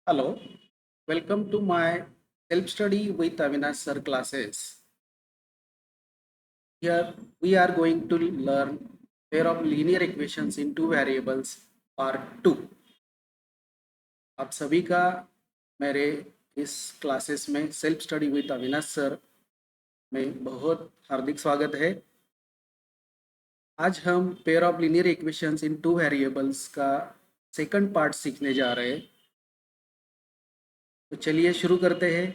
Hello, welcome to my self-study with Avinash sir classes. Here we are going to learn pair of linear equations in two variables part 2. आप सभी का मेरे इस classes में self study with Avinash sir में बहुत हार्दिक स्वागत है। आज हम pair of linear equations in two variables का सेकंड पार्ट सीखने जा रहे हैं। तो चलिए शुरू करते हैं।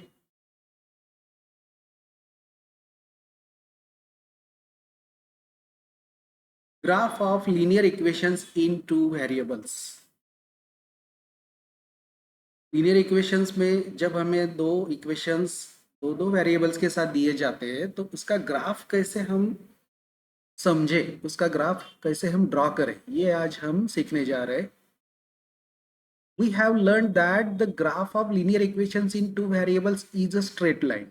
Graph of linear equations in two variables. Linear equations में जब हमें दो इक्वेशंस दो वेरिएबल्स के साथ दिए जाते हैं तो उसका ग्राफ कैसे हम समझे, उसका ग्राफ कैसे हम ड्रॉ करें, ये आज हम सीखने जा रहे हैं। We have learn that the graph of linear equations in two variables is a straight line.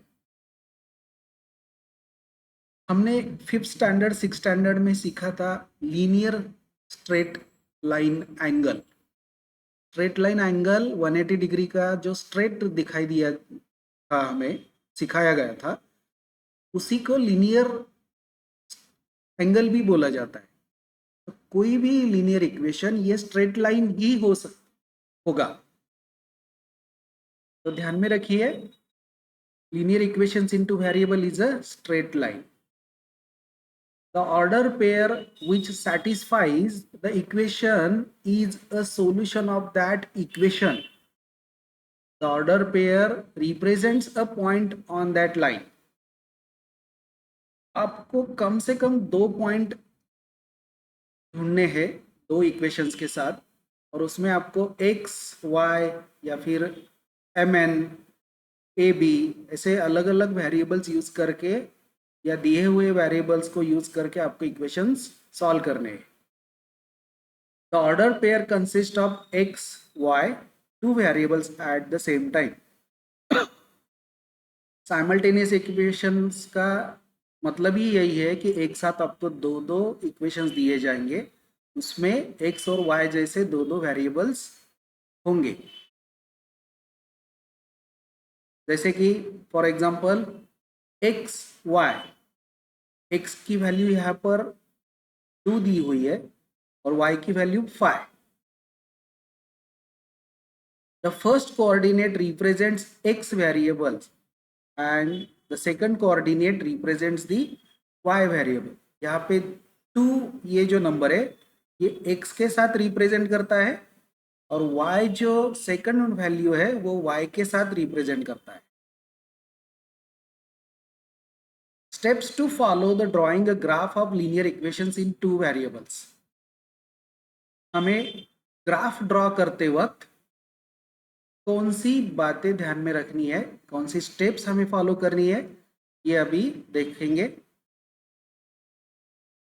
हमने 5th स्टैंडर्ड 6th स्टैंडर्ड में सीखा था linear straight line angle. Straight line angle 180 degree का जो स्ट्रेट दिखाई दिया था, हमें सिखाया गया था, उसी को लीनियर एंगल भी बोला जाता है। तो कोई भी लीनियर इक्वेशन ये स्ट्रेट लाइन ही होगा। तो ध्यान में रखिए, linear equations into variable is a straight line. The order pair which satisfies the equation is a solution of that equation. The order pair represents a point on that line. आपको कम से कम 2 point ढूंढने हैं दो equations के साथ, और उसमें आपको x, y या फिर mn, ab ऐसे अलग अलग वेरिएबल्स यूज करके या दिए हुए वेरिएबल्स को यूज करके आपको इक्वेशंस सॉल्व करने हैं। The order pair consists of x, y, two variables at the same time. Simultaneous equations का मतलब ही यही है कि एक साथ आपको दो दो इक्वेशंस दिए जाएंगे, उसमें x और y जैसे दो दो वेरिएबल्स होंगे। जैसे कि for example x, y, x की वैल्यू यहाँ पर 2 दी हुई है और y की value 5। The first coordinate represents x variables and the second coordinate represents the y variable. यहाँ पे 2 ये जो नंबर है ये x के साथ रिप्रेजेंट करता है और y जो सेकंड वैल्यू है वो y के साथ रिप्रेजेंट करता है। Steps to follow the drawing a graph of linear equations in two variables. हमें ग्राफ ड्रॉ करते वक्त कौन सी बातें ध्यान में रखनी है, कौन सी स्टेप्स हमें फॉलो करनी है, ये अभी देखेंगे।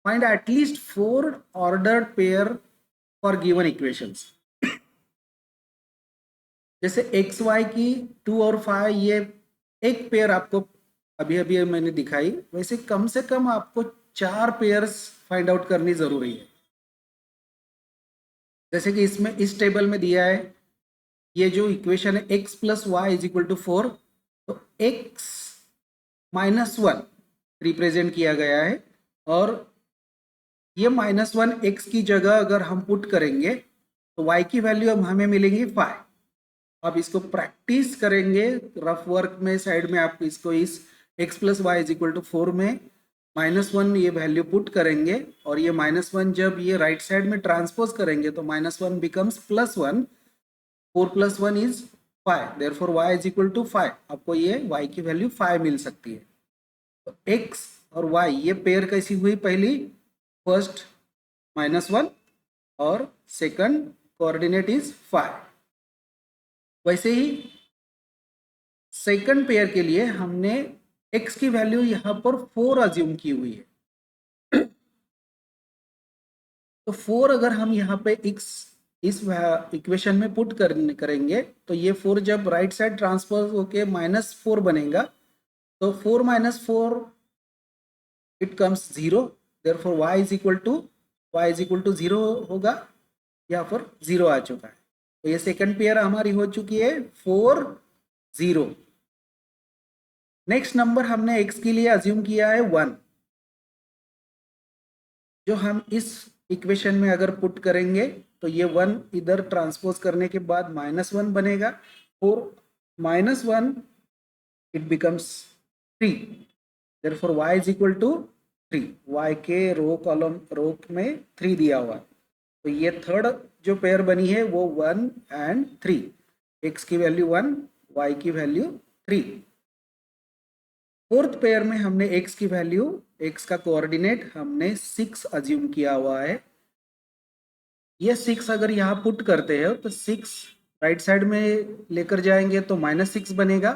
Find at least 4 ordered pair for given equations. जैसे एक्स वाई की 2 और 5 ये एक पेयर आपको अभी अभी मैंने दिखाई, वैसे कम से कम आपको 4 पेयर्स फाइंड आउट करनी जरूरी है। जैसे कि इसमें इस टेबल में दिया है ये जो इक्वेशन है x plus y is equal to 4, तो x माइनस 1 रिप्रेजेंट किया गया है और ये माइनस 1 x की जगह अगर हम पुट करेंगे तो y की वैल्यू अब हमें मिलेंगी 5। अब इसको प्रैक्टिस करेंगे रफ वर्क में, साइड में आप इसको इस x plus y is equal to 4 में -1 ये वैल्यू पुट करेंगे और ये -1 जब ये राइट साइड में ट्रांसपोज करेंगे तो -1 बिकम्स +1। 4 + 1 इज 5, therefore y is equal to 5। आपको ये y की वैल्यू 5 मिल सकती है। तो x और y ये पेयर कैसी हुई, पहली फर्स्ट -1 और सेकंड कोऑर्डिनेट इज 5। वैसे ही सेकंड पेयर के लिए हमने x की वैल्यू यहाँ पर 4 अज्यूम की हुई है। तो 4 अगर हम यहाँ पे x इस इक्वेशन में पुट करेंगे तो ये 4 जब राइट साइड ट्रांसफर होके -4 बनेगा तो 4 - 4 it comes 0, therefore y is equal to 0 होगा, यहाँ पर 0 आ चुका है। तो ये सेकंड पेयर हमारी हो चुकी है 4 0। नेक्स्ट नंबर हमने x के लिए अज्यूम किया है 1, जो हम इस इक्वेशन में अगर पुट करेंगे तो ये 1 इधर ट्रांसपोज करने के बाद -1 बनेगा, और -1 it becomes 3, therefore y is equal to 3। y के रो में 3 दिया हुआ है, तो ये थर्ड जो पेयर बनी है वो 1 एंड 3, x की वैल्यू 1, y की वैल्यू 3। फोर्थ पेयर में हमने x की वैल्यू, x का कोऑर्डिनेट हमने 6 अज्यूम किया हुआ है। ये 6 अगर यहाँ पुट करते हैं तो 6 राइट साइड में लेकर जाएंगे तो -6 बनेगा,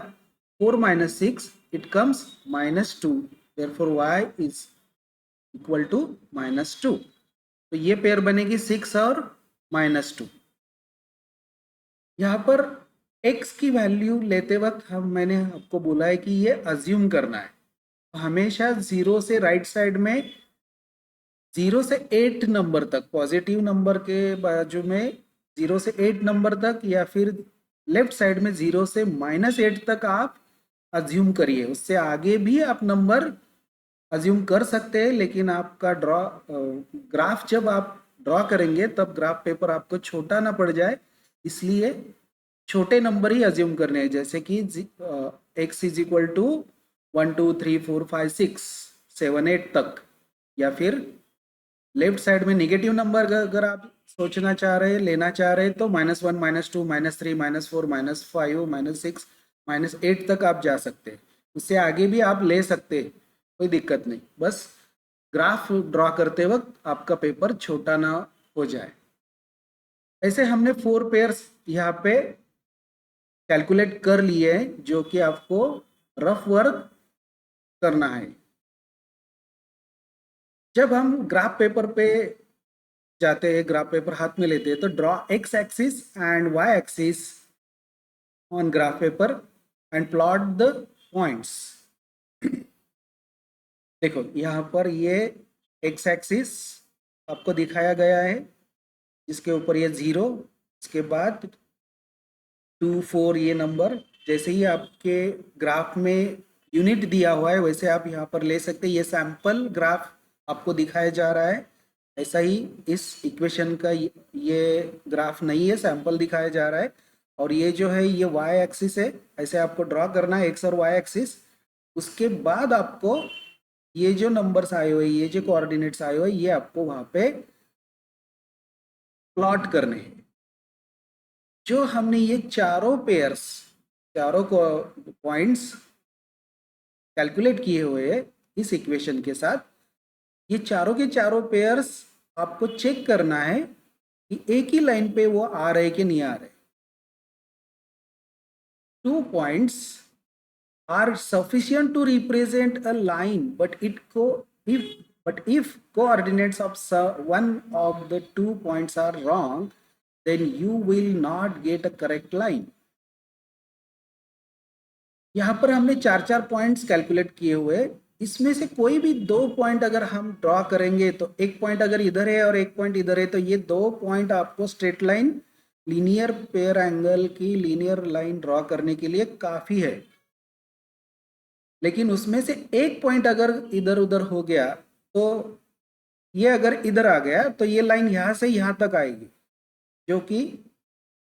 4 - 6 it comes -2, therefore y is equal to -2। तो ये पेयर बनेगी 6 और -2। यहाँ पर x की वैल्यू लेते वक्त मैंने आपको बोला है कि ये अज्यूम करना है, तो हमेशा 0 से राइट साइड में 0 से 8 नंबर तक, पॉजिटिव नंबर के बाजू में 0 से 8 नंबर तक, या फिर लेफ्ट साइड में 0 से -8 तक आप अज्यूम करिए। उससे आगे भी आप नंबर अज्यूम कर सकते हैं, लेकिन आपका ग्राफ जब आप ड्रॉ करेंगे तब ग्राफ पेपर आपको छोटा ना पड़ जाए, इसलिए छोटे नंबर ही अज्यूम करने हैं, जैसे कि x इज इक्वल टू 1 2 3 4 5 6 7 8 तक, या फिर लेफ्ट साइड में नेगेटिव नंबर अगर आप सोचना चाह रहे हैं, लेना चाह रहे हैं, तो -1 -2 -3 -4 -5 -6 -8 तक आप जा सकते हैं। उससे आगे भी आप ले सकते हैं, कोई दिक्कत नहीं, बस ग्राफ ड्रॉ करते वक्त आपका पेपर छोटा ना हो जाए। ऐसे हमने 4 पेयर्स यहाँ पे कैलकुलेट कर लिए हैं, जो कि आपको रफ वर्क करना है। जब हम ग्राफ पेपर पे जाते हैं, ग्राफ पेपर हाथ में लेते हैं, तो draw x axis and y axis on graph paper and plot the points. देखो यहाँ पर ये x एक्सिस आपको दिखाया गया है, जिसके ऊपर ये 0, इसके बाद 2 4 ये नंबर, जैसे ही आपके ग्राफ में यूनिट दिया हुआ है वैसे आप यहाँ पर ले सकते हैं। ये सैंपल ग्राफ आपको दिखाया जा रहा है, ऐसा ही इस इक्वेशन का ये ग्राफ नहीं है, सैंपल दिखाया जा रहा है। और ये जो है ये y एक्सिस है, ऐसे आपको ड्रॉ करना है x और y एक्सिस। उसके बाद आपको ये जो नंबर्स आए हुए, ये जो कोऑर्डिनेट्स आए हुए, ये आपको वहाँ पे प्लॉट करने हैं। जो हमने ये चारों पेयर्स, चारों को पॉइंट्स कैलकुलेट किए हुए हैं इस इक्वेशन के साथ, ये चारों के चारों पेयर्स आपको चेक करना है कि एक ही लाइन पे वो आ रहे कि नहीं आ रहे। 2 points are sufficient to represent a line, but if coordinates of one of the 2 points are wrong, then you will not get a correct line। यहाँ पर हमने 4 पॉइंट्स कैलकुलेट किए हुए, इसमें से कोई भी 2 पॉइंट अगर हम ड्रॉ करेंगे, तो एक पॉइंट अगर इधर है और एक पॉइंट इधर है, तो ये 2 पॉइंट आपको straight line, linear pair angle की लीनियर लाइन ड्रॉ करने के लिए काफ़ी है। लेकिन उसमें से एक पॉइंट अगर इधर उधर हो गया, तो ये अगर इधर आ गया तो ये लाइन यहाँ से यहाँ तक आएगी, जो कि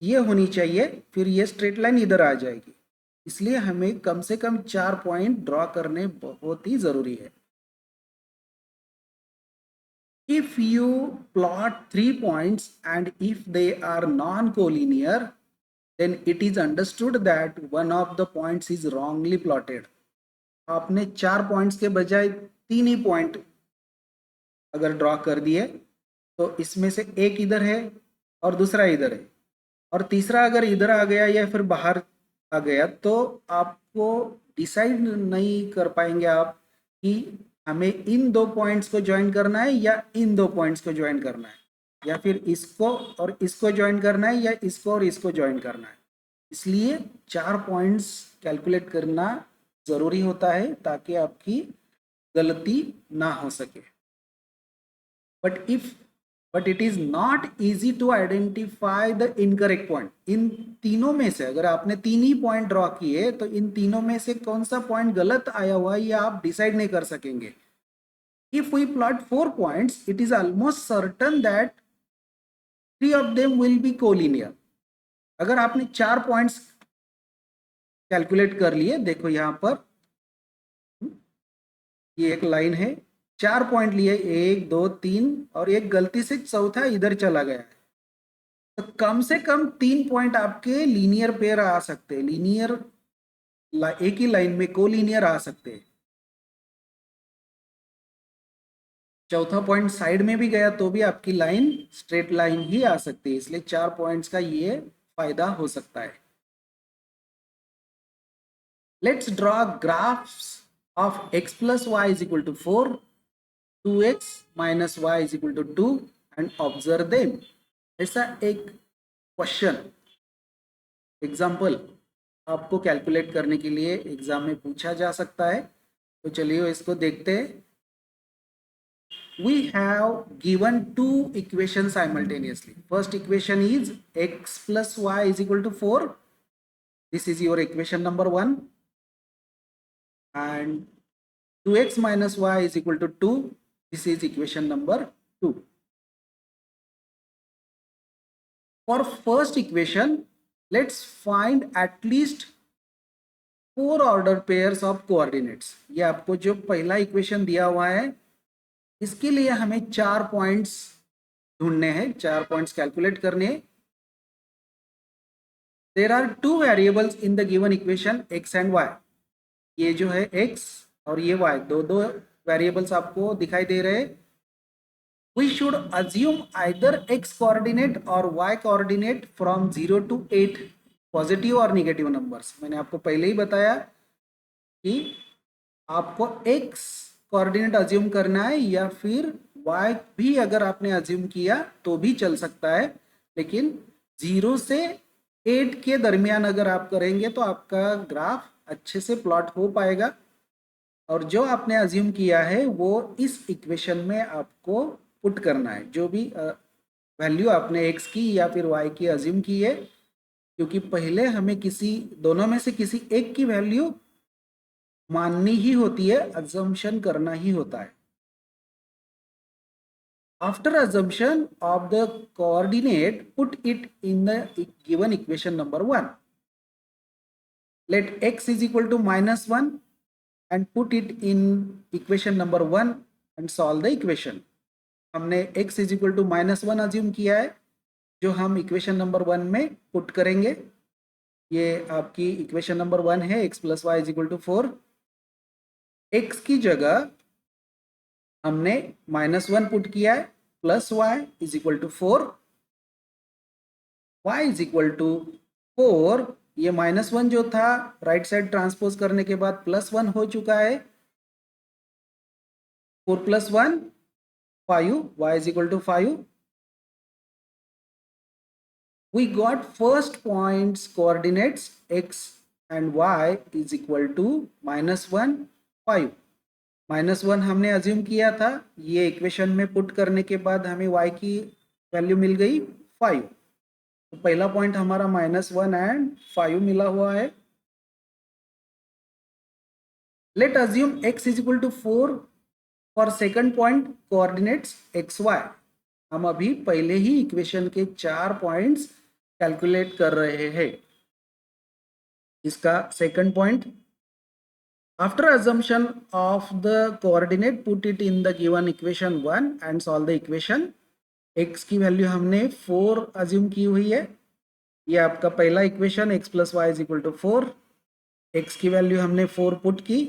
ये होनी चाहिए, फिर ये स्ट्रेट लाइन इधर आ जाएगी। इसलिए हमें कम से कम 4 पॉइंट ड्रॉ करने बहुत ही जरूरी है। If you plot 3 points and if they are non-collinear, then it is understood that one of the points is wrongly plotted। आपने 4 पॉइंट्स के बजाय 3 ही पॉइंट अगर ड्रॉ कर दिए, तो इसमें से एक इधर है और दूसरा इधर है, और तीसरा अगर इधर आ गया या फिर बाहर आ गया, तो आपको डिसाइड नहीं कर पाएंगे आप कि हमें इन 2 पॉइंट्स को ज्वाइन करना है या इन 2 पॉइंट्स को ज्वाइन करना है, या फिर इसको और इसको ज्वाइन करना है या इसको और इसको ज्वाइन करना है। इसलिए 4 पॉइंट्स कैलकुलेट करना ज़रूरी होता है, ताकि आपकी गलती ना हो सके। But if but it is not easy to identify the incorrect point. इन तीनों में से अगर आपने तीन ही पॉइंट ड्रॉ किए तो इन तीनों में से कौन सा पॉइंट गलत आया हुआ है ये आप डिसाइड नहीं कर सकेंगे। If we plot 4 points it is almost certain that 3 of them will be collinear. अगर आपने 4 पॉइंट्स कैलकुलेट कर लिए, देखो यहां पर ये एक लाइन है, 4 पॉइंट लिए, 1 2 3 और एक गलती से चौथा इधर चला गया है, तो कम से कम 3 पॉइंट आपके लीनियर पेयर आ सकते हैं, लीनियर एक ही लाइन में कोलिनियर आ सकते हैं। चौथा पॉइंट साइड में भी गया तो भी आपकी लाइन स्ट्रेट लाइन ही आ सकती है, इसलिए 4 पॉइंट्स का ये फायदा हो सकता है। Let's draw graphs of x plus y is equal to 4, 2x minus y is equal to 2 and observe them। ऐसा एक क्वेश्चन एग्जाम्पल आपको कैलकुलेट करने के लिए एग्जाम में पूछा जा सकता है, तो चलिए इसको देखते हैं। We have given two equations simultaneously. First equation is x plus y is equal to 4. This is your equation number 1. And 2x minus y is equal to 2. This is equation number 2. For first equation, let's find at least 4 order pairs of coordinates. ये आपको जो पहला equation दिया हुआ है इसके लिए हमें 4 पॉइंट्स ढूंढने हैं, 4 पॉइंट्स कैलकुलेट करने हैं। There are 2 variables in the given equation x and y। ये जो है x और ये y, दो वेरिएबल्स आपको दिखाई दे रहे हैं। We should assume either x coordinate और y coordinate from 0 to 8, positive और निगेटिव नंबर्स। मैंने आपको पहले ही बताया कि आपको x कोऑर्डिनेट अज्यूम करना है या फिर y भी अगर आपने अज्यूम किया तो भी चल सकता है, लेकिन 0 से 8 के दरमियान अगर आप करेंगे तो आपका ग्राफ अच्छे से प्लॉट हो पाएगा। और जो आपने अज्यूम किया है वो इस इक्वेशन में आपको पुट करना है, जो भी वैल्यू आपने x की या फिर y की अज्यूम की है, क्योंकि पहले हमें किसी दोनों में से किसी एक की वैल्यू माननी ही होती है, अजम्पशन करना ही होता है। After assumption of the coordinate put it in the given equation number 1। लेट x is equal to -1 and put it in equation number 1 and solve the equation। हमने x is equal to -1 assume किया है, जो हम equation number 1 में put करेंगे। ये आपकी इक्वेशन नंबर 1 है, x plus y is equal to 4। x की जगह हमने -1 पुट किया है, plus y is equal to 4, y is equal to 4। ये -1 जो था राइट साइड ट्रांसपोज करने के बाद +1 हो चुका है, 4 + 1 5, y is equal to 5। We got first points coordinates x and y is equal to -1 5। -1 हमने अज्यूम किया था, ये इक्वेशन में पुट करने के बाद हमें y की वैल्यू मिल गई 5। तो पहला पॉइंट हमारा -1 एंड 5 मिला हुआ है। Late assume x is equal to 4 for second point coordinates xy। हम अभी पहले ही इक्वेशन के 4 पॉइंट्स कैलकुलेट कर रहे हैं। इसका second point, after assumption of the coordinate put it in the given equation 1 and solve the equation। x की value हमने 4 अज्यूम की हुई है, ये आपका पहला equation x plus y is equal to 4। x की वैल्यू हमने 4 पुट की,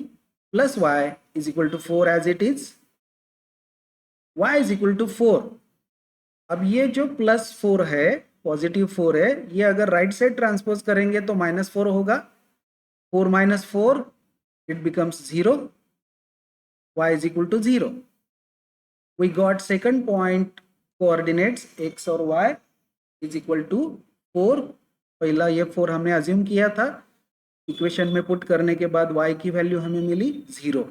plus y is equal to 4 as it is, y is equal to 4। अब ये जो +4 है, पॉजिटिव 4 है, ये अगर राइट साइड ट्रांसपोज करेंगे तो -4 होगा, 4 - 4 it becomes 0, y is equal to 0। we got second point coordinates x और y is equal to 4। पहला ये 4 हमने अज्यूम किया था, इक्वेशन में पुट करने के बाद y की वैल्यू हमें मिली 0।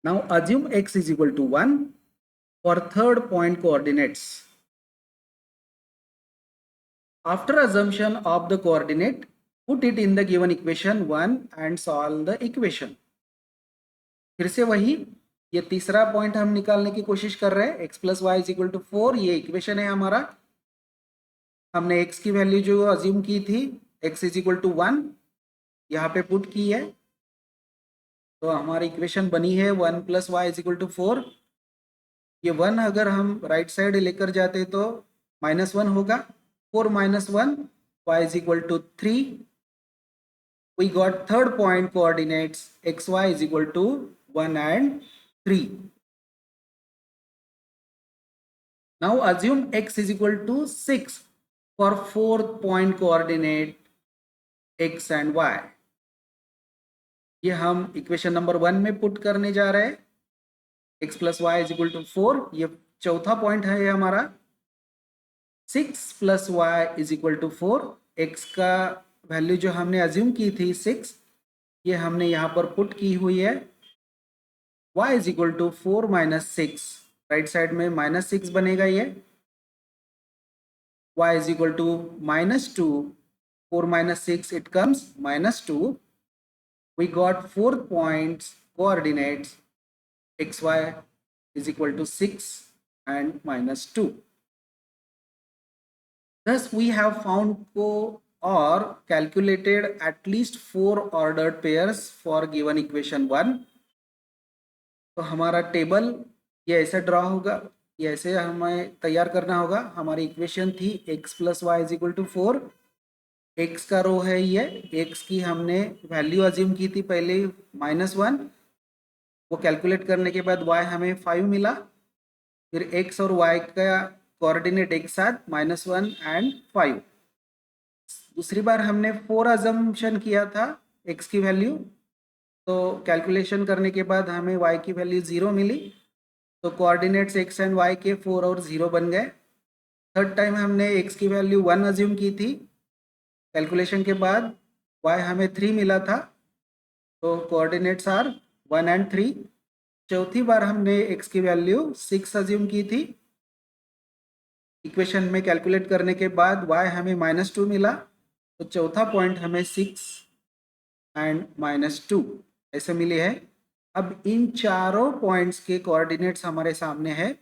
Now assume x is equal to 1 for third point coordinates. After assumption of the coordinate, put it in the given equation 1 and solve the equation. फिर से वही, ये तीसरा पॉइंट हम निकालने की कोशिश कर रहे हैं, x plus y is equal to 4, ये इक्वेशन है हमारा। हमने x की वैल्यू जो अज्यूम की थी x इज इक्वल टू 1 यहाँ पे पुट की है, तो हमारी इक्वेशन बनी है 1 plus y is equal to 4। ये 1 अगर हम राइट साइड लेकर जाते तो -1 होगा, 4 - 1 y is equal to 3. We got third point coordinates xy is equal to 1 and 3. Now assume x is equal to 6 for fourth point coordinate x and y. ये हम equation number 1 में put करने जा रहे हैं, x plus y is equal to 4, ये चौथा point है ये हमारा। 6 plus y is equal to 4, x का वैल्यू जो हमने अज्यूम की थी 6, ये हमने यहाँ पर पुट की हुई है। y is equal to 4 - 6, right side में -6 बनेगा ये। y is equal to -2, 4 - 6 it comes -2. We got 4 points coordinates xy is equal to 6 and -2. Thus we have found or calculated at least 4 ordered pairs for given equation 1. तो हमारा table ये ऐसे draw होगा, ये ऐसे हमें तैयार करना होगा। हमारी इक्वेशन थी x plus y is equal to 4, x का रो है ये, x की हमने वैल्यू अज्यूम की थी पहले -1, वो कैलकुलेट करने के बाद y हमें 5 मिला, फिर x और y का कोऑर्डिनेट एक साथ -1 एंड 5। दूसरी बार हमने 4 अजम्पशन किया था x की वैल्यू, तो कैलकुलेशन करने के बाद हमें y की वैल्यू 0 मिली, तो कोऑर्डिनेट्स x एंड y के 4 और 0 बन गए। थर्ड टाइम हमने x की वैल्यू 1 अज्यूम की थी, कैलकुलेशन के बाद y हमें 3 मिला था, तो कोऑर्डिनेट्स आर 1 एंड 3। चौथी बार हमने x की वैल्यू 6 अज्यूम की थी, इक्वेशन में कैलकुलेट करने के बाद y हमें -2 मिला, तो चौथा पॉइंट हमें 6 एंड -2 ऐसे मिले हैं। अब इन चारों पॉइंट्स के कोऑर्डिनेट्स हमारे सामने है,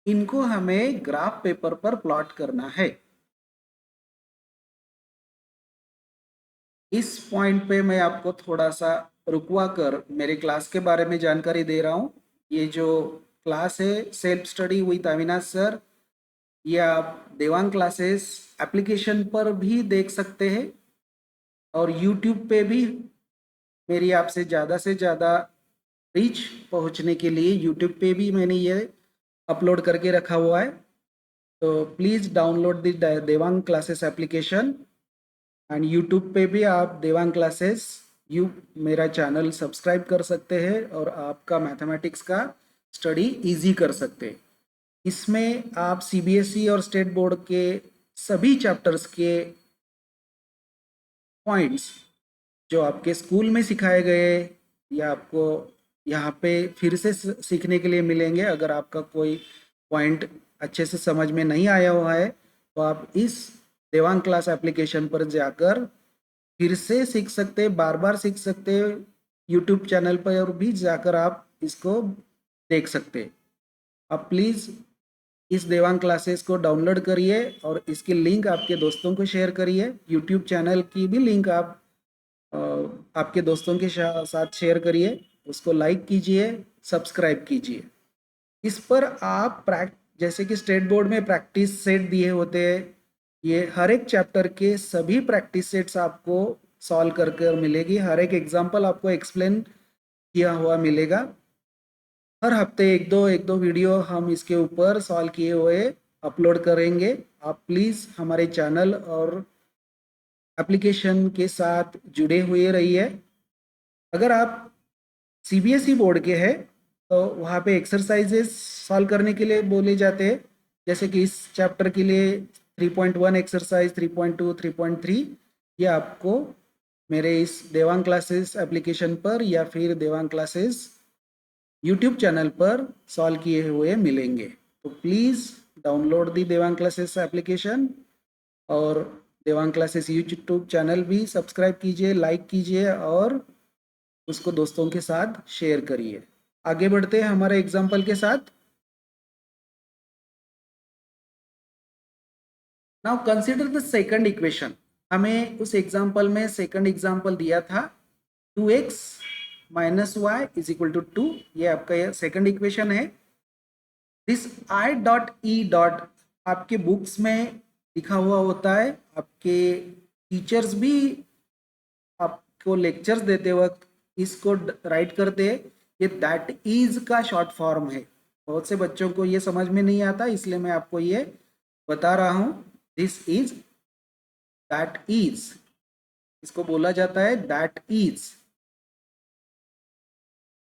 इनको हमें ग्राफ पेपर पर प्लॉट करना है। इस पॉइंट पे मैं आपको थोड़ा सा रुकवा कर मेरे क्लास के बारे में जानकारी दे रहा हूँ। ये जो क्लास है self study with Avinash sir, ये आप देवांग क्लासेस एप्लीकेशन पर भी देख सकते हैं, और यूट्यूब पे भी मेरी आपसे ज़्यादा से ज़्यादा रीच पहुंचने के लिए यूट्यूब पे भी मैंने ये अपलोड करके रखा हुआ है। तो please download the Devang classes application, and YouTube पे भी आप देवांग क्लासेस मेरा चैनल सब्सक्राइब कर सकते हैं और आपका मैथमेटिक्स का स्टडी इजी कर सकते हैं। इसमें आप सीबीएसई और स्टेट बोर्ड के सभी चैप्टर्स के पॉइंट्स जो आपके स्कूल में सिखाए गए या आपको यहाँ पे फिर से सीखने के लिए मिलेंगे। अगर आपका कोई पॉइंट अच्छे से समझ में नहीं आया हुआ है तो आप इस देवांग क्लास एप्लीकेशन पर जाकर फिर से सीख सकते हैं, बार बार सीख सकते हैं। यूट्यूब चैनल पर भी जाकर आप इसको देख सकते हैं। आप प्लीज़ इस देवांग क्लासेस को डाउनलोड करिए और इसकी लिंक आपके दोस्तों को शेयर करिए। यूट्यूब चैनल की भी लिंक आप आपके दोस्तों के साथ शेयर करिए, उसको लाइक कीजिए, सब्सक्राइब कीजिए। इस पर आप जैसे कि स्टेट बोर्ड में प्रैक्टिस सेट दिए होते हैं, ये हर एक चैप्टर के सभी प्रैक्टिस सेट्स आपको सॉल्व कर मिलेगी। हर एक एग्जाम्पल आपको एक्सप्लेन किया हुआ मिलेगा। हर हफ्ते एक दो वीडियो हम इसके ऊपर सॉल्व किए हुए अपलोड करेंगे। आप प्लीज़ हमारे चैनल और एप्लीकेशन के साथ जुड़े हुए रहिए। अगर आप सीबीएसई बोर्ड के हैं तो वहाँ पे एक्सरसाइजेस सॉल्व करने के लिए बोले जाते हैं, जैसे कि इस चैप्टर के लिए 3.1 एक्सरसाइज, 3.2, 3.3 ये आपको मेरे इस देवांग क्लासेस एप्लीकेशन पर या फिर देवांग क्लासेस यूट्यूब चैनल पर सॉल्व किए हुए मिलेंगे। तो please download the Devang classes application और देवांग क्लासेस यूट्यूब चैनल भी सब्सक्राइब कीजिए, लाइक कीजिए और उसको दोस्तों के साथ शेयर करिए। आगे बढ़ते हैं हमारे एग्जाम्पल के साथ। Now consider the second equation. हमें उस एग्जाम्पल में सेकंड एग्जाम्पल दिया था 2x minus y is equal to 2। ये आपका यह सेकंड इक्वेशन है। This I dot E dot आपके बुक्स में लिखा हुआ होता है। आपके टीचर्स भी आपको लेक्चर्स देते वक्त इसको राइट करते हैं। ये दैट इज का शॉर्ट फॉर्म है। बहुत से बच्चों को ये समझ में नहीं आता, इसलिए मैं आपको ये बता रहा हूँ। दिस इज, दैट इज, इसको बोला जाता है that is.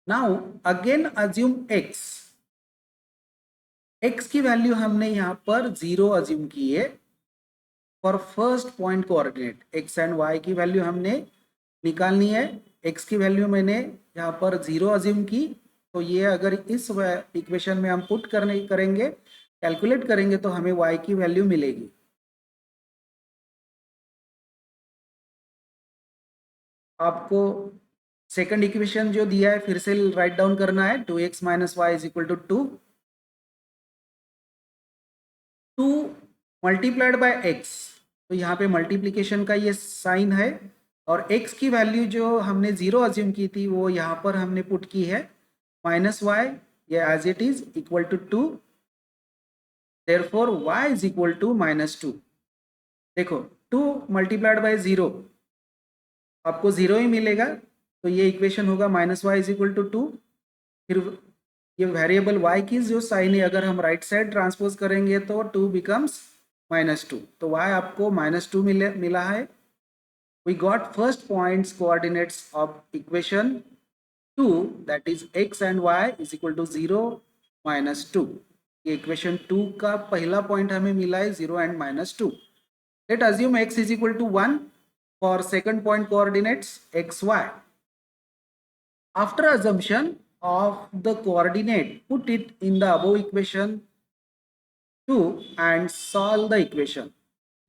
Now again assume x। x की वैल्यू हमने यहाँ पर 0 अज्यूम की है for first point coordinate. x and y की वैल्यू हमने निकालनी है। x की वैल्यू मैंने यहाँ पर 0 अज्यूम की, तो ये अगर इस इक्वेशन में हम पुट करेंगे, कैलकुलेट करेंगे, तो हमें y की वैल्यू मिलेगी। आपको सेकंड इक्वेशन जो दिया है फिर से राइट डाउन करना है। 2x minus y is equal to 2 multiplied by x। तो यहाँ पे मल्टीप्लिकेशन का ये साइन है और x की वैल्यू जो हमने 0 अज्यूम की थी वो यहाँ पर हमने पुट की है माइनस वाई, ये as it is equal to 2। Therefore y is equal to -2। देखो 2 मल्टीप्लाइड बाय 0 आपको 0 ही मिलेगा, तो ये इक्वेशन होगा minus y is equal to 2। फिर ये वेरिएबल y की जो साइन है अगर हम राइट साइड ट्रांसपोज करेंगे तो 2 बिकम्स -2, तो y आपको -2 मिला है। We got first points coordinates of equation 2, that is x and y is equal to 0 -2। ये इक्वेशन 2 का पहला पॉइंट हमें मिला है 0 and -2। Let assume x is equal to 1 for second point coordinates x y। After assumption of the coordinate, put it in the above equation 2 and solve the equation।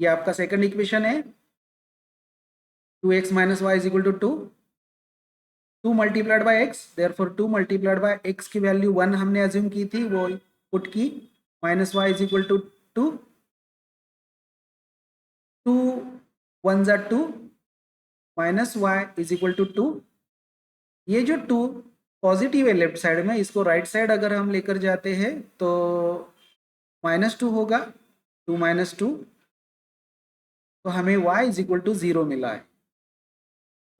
ये आपका second equation है 2x minus y is equal to 2, 2 multiplied by x, therefore 2 multiplied by x की value 1 हमने assume की थी, वो put की minus y is equal to 2, 2 1 जा 2 minus y is equal to 2। ये जो 2 पॉजिटिव है लेफ्ट साइड में, इसको राइट साइड अगर हम लेकर जाते हैं तो -2 होगा, 2 -2, तो हमें y इज इक्वल टू 0 मिला है।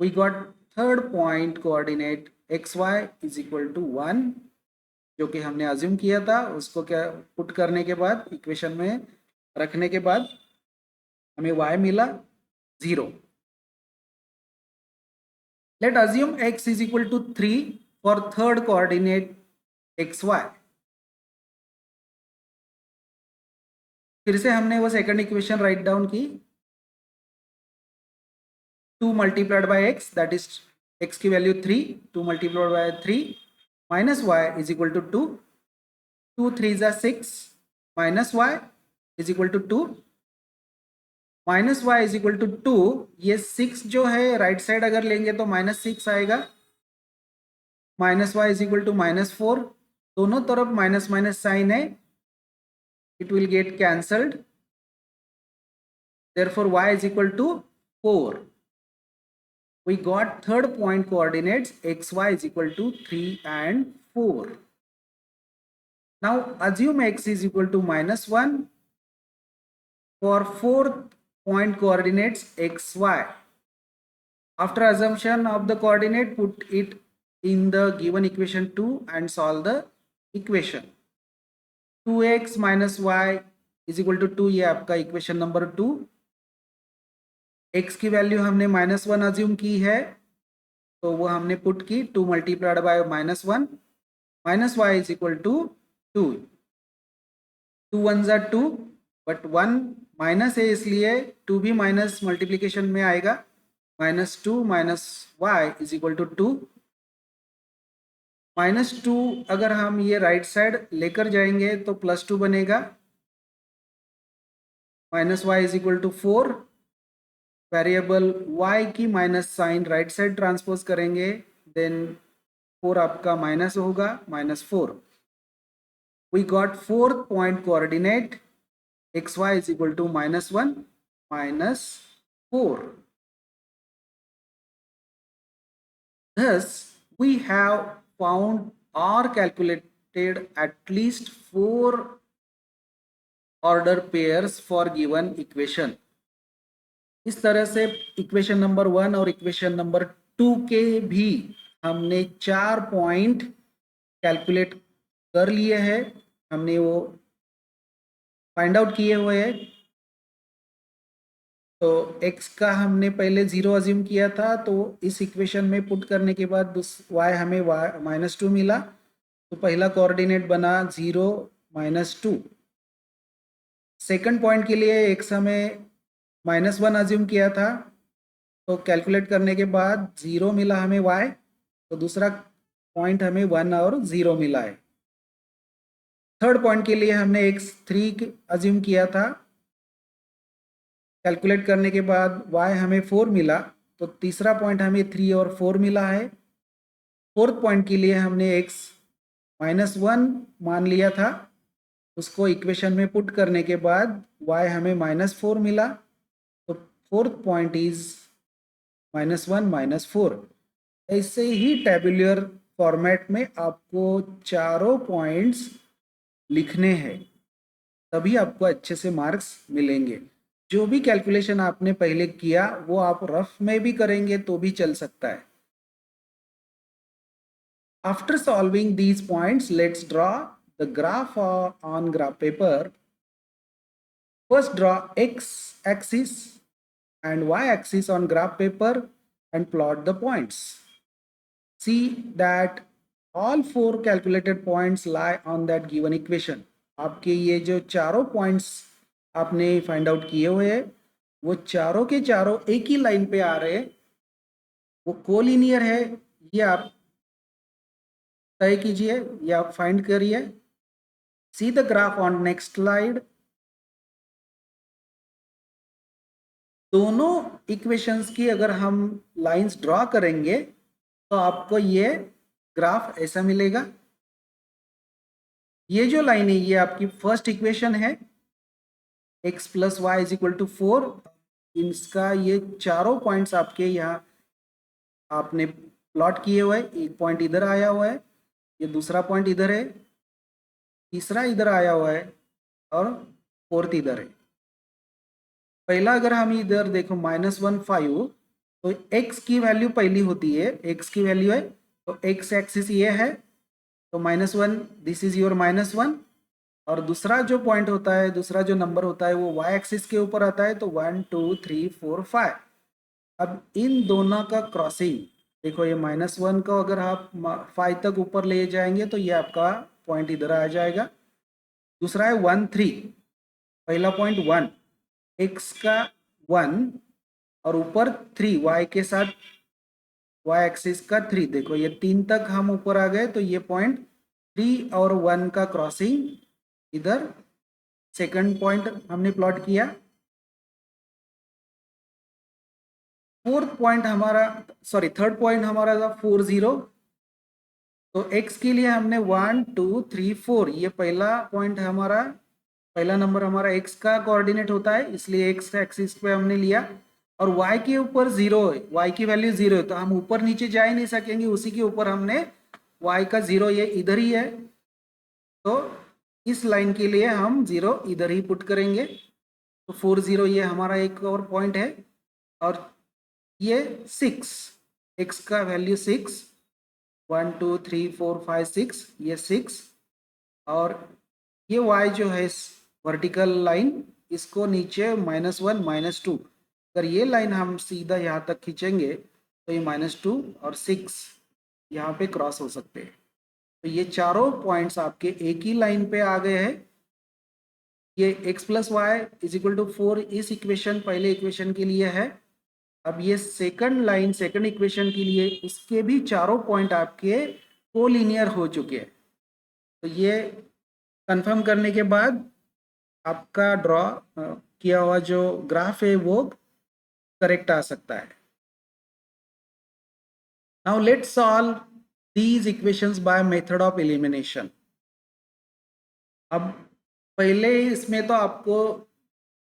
We got third point coordinate x y is equal to 1, जो कि हमने अज्यूम किया था। उसको क्या पुट करने के बाद इक्वेशन में रखने के बाद हमें y मिला 0। Let assume x is equal to 3 for third coordinate x y. फिर से हमने वो सेकंड इक्वेशन राइट डाउन की, 2 multiplied by x, that is x की value 3, 2 multiplied by 3 minus y is equal to 2, 2 3 जा 6 minus y is equal to 2, minus y is equal to 2। ये 6 जो है राइट साइड अगर लेंगे तो -6 आएगा, minus y is equal to -4, दोनों तरफ माइनस माइनस साइन है, it will get cancelled, therefore y is equal to 4। we got third point coordinates xy is equal to 3 and 4। now assume x is equal to -1 for fourth point coordinates xy। after assumption of the coordinate, put it in the given equation 2 and solve the equation। 2x minus y is equal to 2, ये आपका equation number 2। x की value हमने -1 assume की है, तो वो हमने put की 2 multiplied by -1 minus y is equal to 2, 2 1 जा 2, बट 1 माइनस है इसलिए 2 भी माइनस मल्टीप्लीकेशन में आएगा, -2 minus y is equal to 2। -2 अगर हम ये राइट साइड लेकर जाएंगे तो +2 बनेगा, -y is equal to 4, variable y की minus sign right side transpose करेंगे, देन 4 आपका माइनस होगा, -4. We got 4th point coordinate xy is equal to -1, -4. Thus, we have found or calculated at least 4 order pairs for given equation. इस तरह से equation number 1 और equation number 2 के भी हमने 4 पॉइंट कैलकुलेट कर लिए हैं, हमने वो फाइंड आउट किए हुए हैं. तो x का हमने पहले 0 अज्यूम किया था, तो इस इक्वेशन में पुट करने के बाद y हमें -2 मिला, तो पहला कोऑर्डिनेट बना 0, -2. सेकंड पॉइंट के लिए x हमें -1 अज्यूम किया था, तो कैलकुलेट करने के बाद 0 मिला हमें y, तो दूसरा पॉइंट हमें 1 और 0 मिला है. थर्ड पॉइंट के लिए हमने x 3 अज्यूम किया था, कैलकुलेट करने के बाद y हमें 4 मिला, तो तीसरा पॉइंट हमें 3 और 4 मिला है. फोर्थ पॉइंट के लिए हमने x -1 मान लिया था, उसको इक्वेशन में पुट करने के बाद y हमें -4 मिला, तो फोर्थ पॉइंट इज -1 -4. ऐसे ही टेबुलर फॉर्मेट में आपको चारों पॉइंट्स लिखने हैं, तभी आपको अच्छे से मार्क्स मिलेंगे. जो भी कैलकुलेशन आपने पहले किया वो आप रफ में भी करेंगे तो भी चल सकता है. After solving these points, let's draw the graph on graph paper. First draw x-axis and y-axis on graph paper and plot the points. See that all 4 calculated points lie on that given equation. आपके ये जो चारों points आपने find out किए हुए हैं, वो चारों के चारों एक ही लाइन पे आ रहे हैं, वो कोलिनियर है, ये आप तय कीजिए या फाइंड करिए. See the graph on next slide. दोनों इक्वेशंस की अगर हम लाइंस ड्रॉ करेंगे तो आपको ये ग्राफ ऐसा मिलेगा. ये जो लाइन है ये आपकी फर्स्ट इक्वेशन है, x + y = 4. इसका ये चारों पॉइंट्स आपके यहाँ आपने प्लॉट किए हुए हैं. एक पॉइंट इधर आया हुआ है, ये दूसरा पॉइंट इधर है, तीसरा इधर आया हुआ है और फोर्थ इधर है. पहला अगर हम इधर देखो -1, 5, तो x की वैल्यू पहली होती है, x की वैल्यू है, तो x एक्सिस ये है, तो -1 दिस इज योर -1. और दूसरा जो पॉइंट होता है, दूसरा जो नंबर होता है वो y एक्सिस के ऊपर आता है, तो 1 2 3 4 5. अब इन दोनों का क्रॉसिंग देखो, ये -1 को अगर आप 5 तक ऊपर ले जाएंगे तो ये आपका पॉइंट इधर आ जाएगा. दूसरा है 1 3, पहला पॉइंट 1, x का 1 और ऊपर 3 y के साथ y एक्सिस का 3. देखो ये 3 तक हम ऊपर आ गए, तो ये पॉइंट 3 और 1 का क्रॉसिंग इधर सेकंड पॉइंट हमने प्लॉट किया. फोर्थ पॉइंट हमारा थर्ड पॉइंट हमारा था 4 0. तो x के लिए हमने 1 2 3 4, ये पहला पॉइंट हमारा, पहला नंबर हमारा x का कोऑर्डिनेट होता है, इसलिए x एक्सिस पे हमने लिया. और y के ऊपर 0 है, y की वैल्यू 0 है, तो हम ऊपर नीचे जा ही नहीं सकेंगे, उसी के ऊपर हमने y का 0 ये इधर ही है, तो इस लाइन के लिए हम 0 इधर ही पुट करेंगे. तो 4 0 ये हमारा एक और पॉइंट है. और ये 6, x का वैल्यू 6, 1 2 3 4 5 6, ये 6. और ये y जो है वर्टिकल लाइन, इसको नीचे -1 -2, अगर ये लाइन हम सीधा यहाँ तक खींचेंगे तो ये -2 और 6 यहाँ पे क्रॉस हो सकते हैं. तो ये चारों पॉइंट्स आपके एक ही लाइन पे आ गए हैं. ये x + y = 4 इस इक्वेशन, पहले इक्वेशन के लिए है. अब ये सेकंड लाइन, सेकंड इक्वेशन के लिए, इसके भी चारों पॉइंट आपके कोलिनियर हो चुके हैं। तो ये कंफर्म करने के बाद आपका ड्रॉ किया हुआ जो ग्राफ है वो करेक्ट आ सकता है। Now let's solve these equations by method of elimination. अब पहले इसमें तो आपको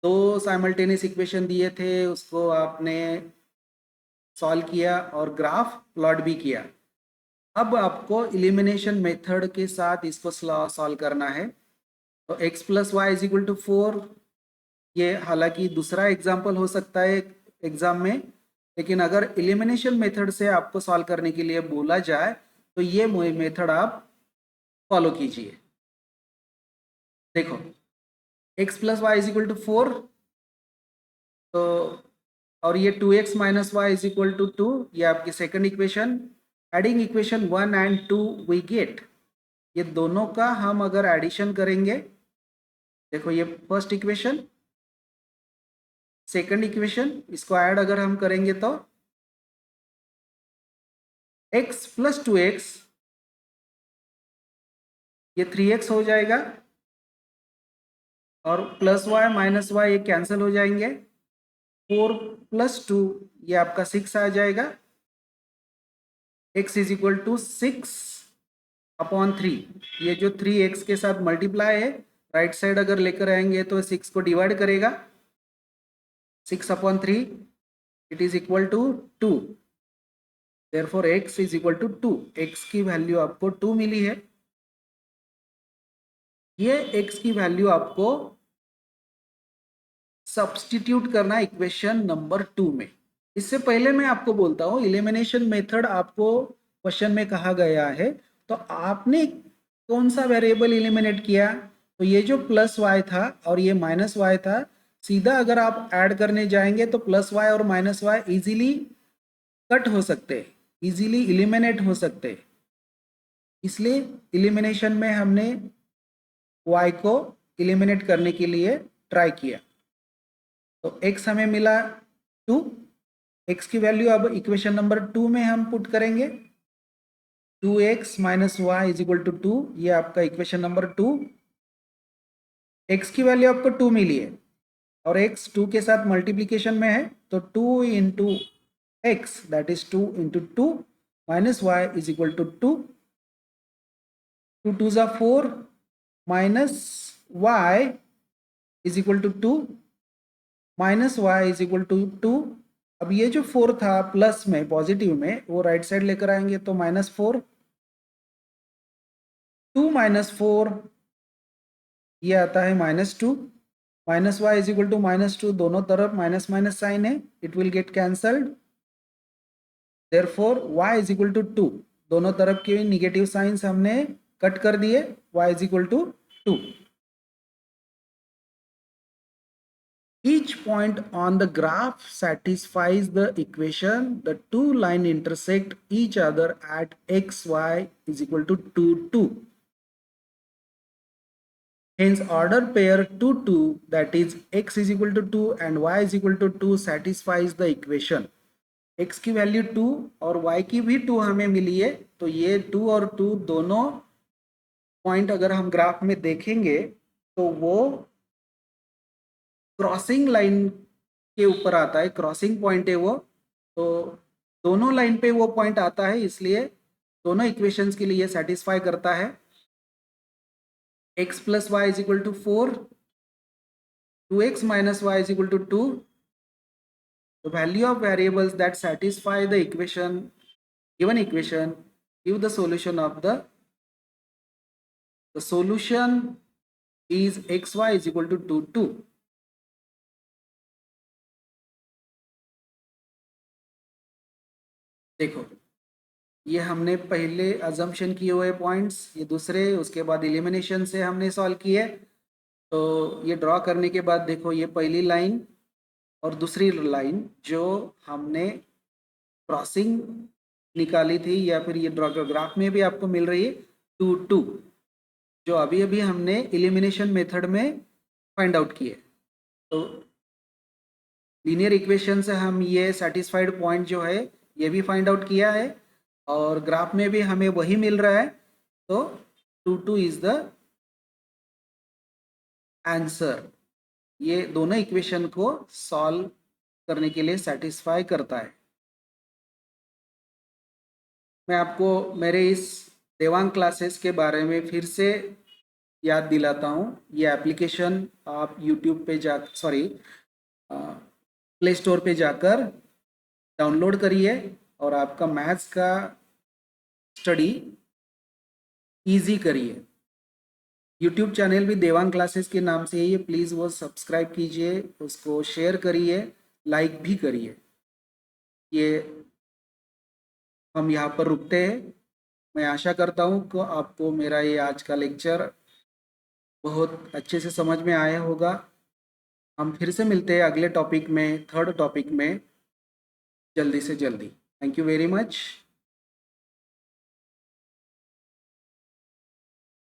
दो साइमल्टेनियस इक्वेशन दिए थे, उसको आपने सॉल्व किया और ग्राफ प्लॉट भी किया। अब आपको एलिमिनेशन मेथड के साथ इसको सॉल्व करना है। तो x plus y is equal to 4, ये हालांकि दूसरा एग्जाम्पल हो सकता है एग्जाम में, लेकिन अगर एलिमिनेशन मेथड से आपको सॉल्व करने के लिए बोला जाए तो ये मेथड आप फॉलो कीजिए। देखो x plus y is equal to 4, तो और ये 2x minus y is equal to 2, ये आपकी second equation. Adding equation 1 and 2 we get, ये दोनों का हम अगर एडिशन करेंगे, देखो ये फर्स्ट इक्वेशन, सेकंड इक्वेशन, इसको ऐड अगर हम करेंगे तो x प्लस 2x, ये 3x हो जाएगा, और प्लस वाई माइनस वाई ये कैंसिल हो जाएंगे। 4 प्लस 2 ये आपका 6 आ जाएगा। x is equal to 6 upon 3, ये जो 3x के साथ मल्टीप्लाई है, राइट साइड अगर लेकर आएंगे तो 6 को डिवाइड करेगा, 6 upon 3 it is equal to 2। Therefore x is equal to 2, x की वैल्यू आपको 2 मिली है। ये x की वैल्यू आपको सब्स्टिट्यूट करना इक्वेशन नंबर 2 में। इससे पहले मैं आपको बोलता हूँ, एलिमिनेशन मेथड आपको क्वेश्चन में कहा गया है, तो आपने कौन सा वेरिएबल एलिमिनेट किया? तो ये जो प्लस वाई था और ये माइनस वाई था, सीधा अगर आप ऐड करने जाएंगे तो प्लस वाई और माइनस वाई इजीली कट हो सकते, इजीली एलिमिनेट हो सकते। इसलिए एलिमिनेशन में हमने y को एलिमिनेट करने के लिए ट्राई किया। तो x हमें मिला 2, x की वैल्यू अब इक्वेशन नंबर 2 में हम पुट करेंगे। 2x minus y is equal to 2, ये आपका इक्वेशन नंबर 2। x की वैल्यू आपको 2 मिली है और x 2 के साथ मल्टीप्लीकेशन में है, तो 2 into x that is 2 into 2 minus y is equal to 2, 2 2 ज़ा 4 माइनस y is equal to 2 minus y is equal to 2। अब ये जो 4 था प्लस में, पॉजिटिव में, वो राइट साइड लेकर आएंगे तो -4, 2 माइनस 4 ये आता है -2, minus y is equal to -2, दोनों तरफ माइनस माइनस साइन है, it will get cancelled. Therefore y is equal to 2, दोनों तरफ के निगेटिव साइंस हमने कट कर दिए, y is equal to 2। Each point on the graph satisfies the equation. The two lines intersect each other at x, y is equal to 2, 2. Hence, order pair 2, 2, that is x is equal to 2 and y is equal to 2 satisfies the equation. x की value 2 और y की भी 2 हमें मिली है, तो ये 2 और 2 दोनों पॉइंट अगर हम ग्राफ में देखेंगे तो वो क्रॉसिंग लाइन के ऊपर आता है, क्रॉसिंग पॉइंट है वो, तो दोनों लाइन पे वो पॉइंट आता है, इसलिए दोनों इक्वेशंस के लिए सेटिस्फाई करता है। x plus y is equal to 4, 2x minus y is equal to 2, the value of variables that satisfy the equation, given equation, give the solution of the solution is xy is equal to 2, 2. देखो ये हमने पहले assumption किए हुए points, ये दूसरे, उसके बाद एलिमिनेशन से हमने सॉल्व किए। तो ये ड्रॉ करने के बाद देखो ये पहली लाइन और दूसरी लाइन जो हमने क्रॉसिंग निकाली थी, या फिर ये ड्रॉ ग्राफ में भी आपको मिल रही है 2, 2, जो अभी अभी हमने एलिमिनेशन मेथड में फाइंड आउट किए। तो लीनियर इक्वेशन से हम ये सेटिस्फाइड पॉइंट जो है ये भी फाइंड आउट किया है, और ग्राफ में भी हमें वही मिल रहा है, तो 2 इज द आंसर। ये दोनों इक्वेशन को सॉल्व करने के लिए सेटिस्फाई करता है। मैं आपको मेरे इस देवांग क्लासेस के बारे में फिर से याद दिलाता हूँ। ये एप्लीकेशन आप यूट्यूब पे जा प्ले स्टोर पे जाकर डाउनलोड करिए और आपका मैथ्स का स्टडी इजी करिए। यूट्यूब चैनल भी देवांग क्लासेस के नाम से ही है, प्लीज़ वो सब्सक्राइब कीजिए, उसको शेयर करिए, लाइक भी करिए। ये हम यहाँ पर रुकते हैं। मैं आशा करता हूँ कि आपको मेरा ये आज का लेक्चर बहुत अच्छे से समझ में आया होगा। हम फिर से मिलते हैं अगले टॉपिक में, थर्ड टॉपिक में, जल्दी से जल्दी। Thank you very much.